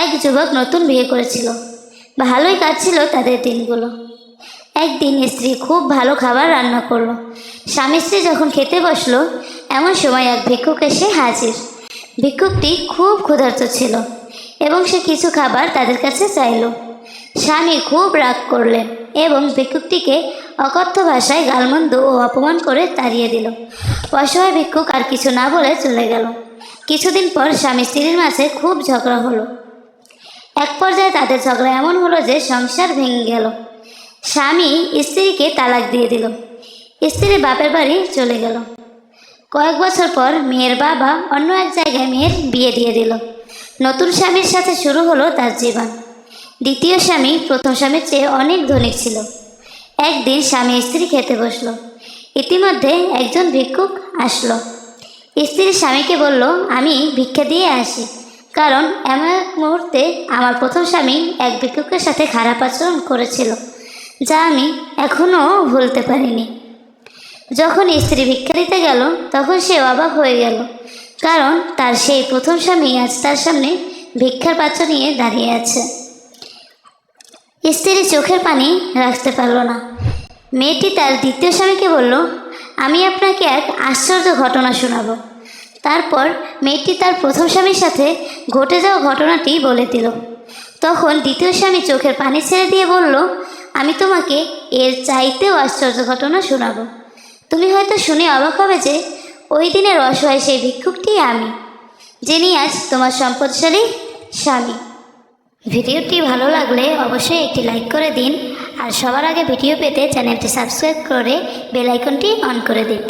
এক যুবক নতুন বিয়ে করেছিল। ভালোই কাটছিল তাদের দিনগুলো। একদিন স্ত্রী খুব ভালো খাবার রান্না করলো। স্বামী স্ত্রী যখন খেতে বসলো, এমন সময় এক ভিক্ষুক এসে হাজির। ভিক্ষুকটি খুব ক্ষুধার্ত ছিল এবং সে কিছু খাবার তাদের কাছে চাইল। স্বামী খুব রাগ করলেন এবং ভিক্ষুকটিকে অকথ্য ভাষায় গালমন্দ ও অপমান করে তাড়িয়ে দিল। অসহায় ভিক্ষুক আর কিছু না বলে চলে গেল। কিছুদিন পর স্বামী স্ত্রীর মাঝে খুব ঝগড়া হলো। এক পর্যায়ে তাদের ঝগড়া এমন হলো যে সংসার ভেঙে গেল। স্বামী স্ত্রীকে তালাক দিয়ে দিল। স্ত্রী বাপের বাড়ি চলে গেল। কয়েক বছর পর মেয়ের বাবা অন্য এক জায়গায় মেয়ের বিয়ে দিয়ে দিল। নতুন স্বামীর সাথে শুরু হলো তার জীবন। দ্বিতীয় স্বামী প্রথম স্বামীর চেয়ে অনেক ধনী ছিল। একদিন স্বামী স্ত্রী খেতে বসলো। ইতিমধ্যে একজন ভিক্ষুক আসলো। স্ত্রী স্বামীকে বলল, আমি ভিক্ষা দিয়ে আসি, কারণ এমন এক মুহূর্তে আমার প্রথম স্বামী এক ভিক্ষুকের সাথে খারাপ আচরণ করেছিল, যা আমি এখনও ভুলতে পারিনি। যখন স্ত্রী ভিক্ষা দিতে গেল তখন সে অবাক হয়ে গেল, কারণ তার সেই প্রথম স্বামী আজ তার সামনে ভিক্ষার পাত্র নিয়ে দাঁড়িয়ে আছে। স্ত্রী চোখের পানি রাখতে পারল না। মেয়েটি তার দ্বিতীয় স্বামীকে বলল, আমি আপনাকে এক আশ্চর্য ঘটনা শোনাবো। তারপর মেয়েটি তার প্রথম স্বামীর সাথে ঘটে যাওয়া ঘটনাটি বলে দিল। তখন দ্বিতীয় স্বামী চোখের পানি ছেড়ে দিয়ে বলল, আমি তোমাকে এর চাইতেও আশ্চর্য ঘটনা শোনাবো। তুমি হয়তো শুনে অবাক হবে যে ওই দিনের অসহায় সেই ভিক্ষুকটি আমি, যিনি আজ তোমার সম্পদশালী স্বামী। ভিডিওটি ভালো লাগলে অবশ্যই একটি লাইক করে দিন, আর সবার আগে ভিডিও পেতে চ্যানেলটি সাবস্ক্রাইব করে বেল আইকনটি অন করে দিন।